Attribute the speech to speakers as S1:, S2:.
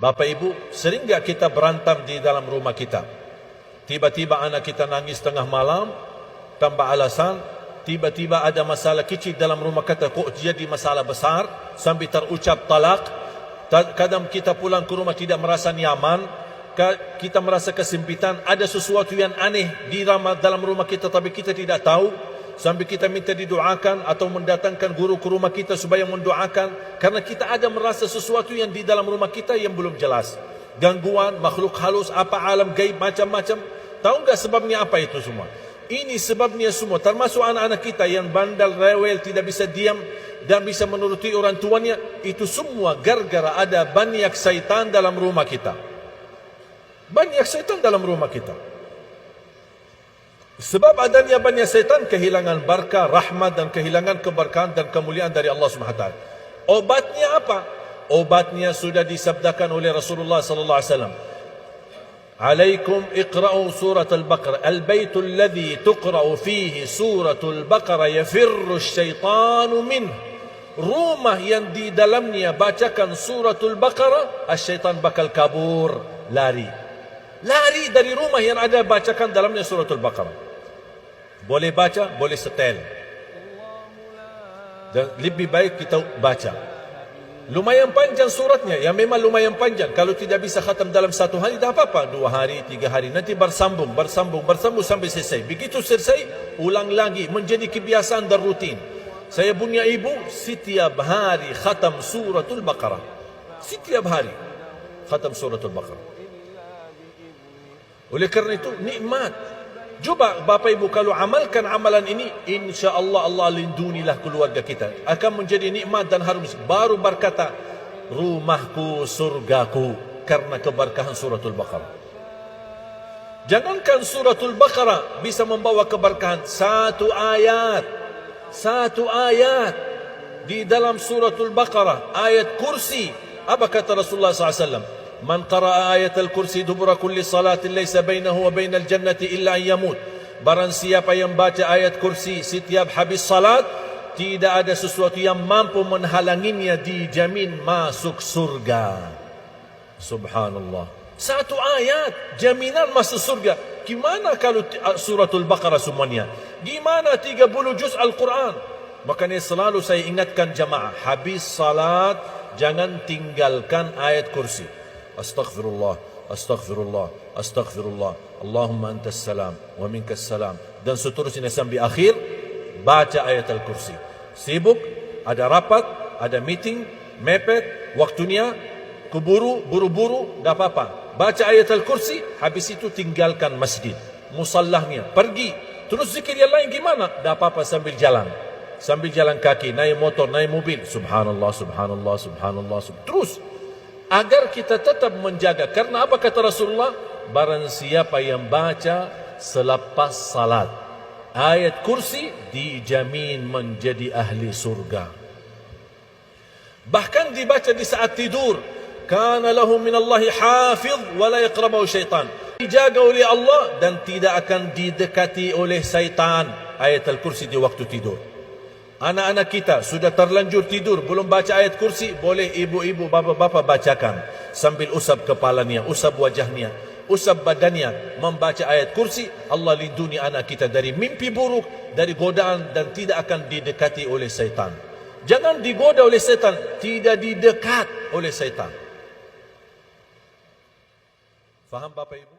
S1: Bapak Ibu, sering tak kita berantem di dalam rumah kita? Tiba-tiba anak kita nangis tengah malam tanpa alasan. Tiba-tiba ada masalah kecil dalam rumah kita, kok jadi masalah besar sampai terucap talak. Kadang kita pulang ke rumah tidak merasa nyaman, kita merasa kesempitan, ada sesuatu yang aneh di dalam rumah kita tapi kita tidak tahu, sampai kita minta didoakan atau mendatangkan guru ke rumah kita supaya mendoakan, karena kita ada merasa sesuatu yang di dalam rumah kita yang belum jelas, gangguan, makhluk halus, apa alam gaib, macam-macam. Tahu enggak sebabnya apa itu semua? Ini sebabnya semua, termasuk anak-anak kita yang bandal, rewel, tidak bisa diam dan bisa menuruti orang tuanya. Itu semua gara-gara ada banyak syaitan dalam rumah kita. Banyak syaitan dalam rumah kita. Sebab adanya banyak syaitan, kehilangan barakah, rahmat dan kehilangan keberkahan dan kemuliaan dari Allah Subhanahu wa taala. Obatnya apa? Obatnya sudah disabdakan oleh Rasulullah sallallahu alaihi wasallam. Alaikum iqra'u surat al-Baqarah. Al-baytu alladhi tuqra'u fihi suratul Baqarah yafirru syaitanu min. Rumah yang di dalamnya bacakan suratul Baqarah, syaitan bakal kabur, lari. Lari dari rumah yang ada bacakan dalamnya suratul Baqarah. Boleh baca, boleh setel. Dan lebih baik kita baca. Lumayan panjang suratnya, yang memang lumayan panjang. Kalau tidak bisa khatam dalam satu hari, tak apa-apa, 2 hari, 3 hari. Nanti bersambung sampai selesai. Begitu selesai, ulang lagi, menjadi kebiasaan dan rutin. Saya punya ibu, setiap hari khatam suratul Baqarah. Setiap hari khatam suratul Baqarah. Oleh kerana itu, nikmat. Cuba Bapak Ibu kalau amalkan amalan ini, insya-Allah Allah lindungilah keluarga kita. Akan menjadi nikmat dan harum. Baru berkata, rumahku surgaku, karena keberkahan suratul Baqarah. Jangankan suratul Baqarah bisa membawa keberkahan, satu ayat di dalam suratul Baqarah, ayat kursi. Apa kata Rasulullah SAW? Man qara'a ayatul kursi dubura kulli salatin laysa bainahu wa bainal jannati illa an yamut. Barang siapa yang baca ayat kursi setiap habis salat, tidak ada sesuatu yang mampu menghalanginya, dijamin masuk surga. Subhanallah. Satu ayat jaminan masuk surga. Gimana kalau suratul Baqarah semuanya? Gimana 30 juz Al-Quran? Makanya selalu saya ingatkan jamaah, habis salat jangan tinggalkan ayat kursi. Astaghfirullah, astaghfirullah, astaghfirullah, Allahumma antas salam wa minkas salam, dan seterusnya sampai akhir. Baca ayat al-kursi. Sibuk, ada rapat, ada meeting, mepet, waktunya buru-buru, tak apa-apa. Baca ayat al-kursi, habis itu tinggalkan masjid, musallahnya, pergi. Terus zikir yang lain gimana? Tak apa-apa, sambil jalan kaki, naik motor, naik mobil. Subhanallah, subhanallah, subhanallah, terus. Agar kita tetap menjaga. Karena apa kata Rasulullah? Barang siapa yang baca selepas salat ayat kursi, dijamin menjadi ahli surga. Bahkan dibaca di saat tidur. Kana lahu minallahi hafidh wa la yaqrabahu syaitan. Dijaga oleh Allah dan tidak akan didekati oleh syaitan. Ayat al-kursi di waktu tidur. Anak-anak kita sudah terlanjur tidur, belum baca ayat kursi, boleh ibu-ibu, bapa-bapa bacakan. Sambil usap kepalanya, usap wajahnya, usap badannya, membaca ayat kursi. Allah lindungi anak kita dari mimpi buruk, dari godaan, dan tidak akan didekati oleh syaitan. Jangan digoda oleh syaitan, tidak didekat oleh syaitan. Faham Bapak Ibu?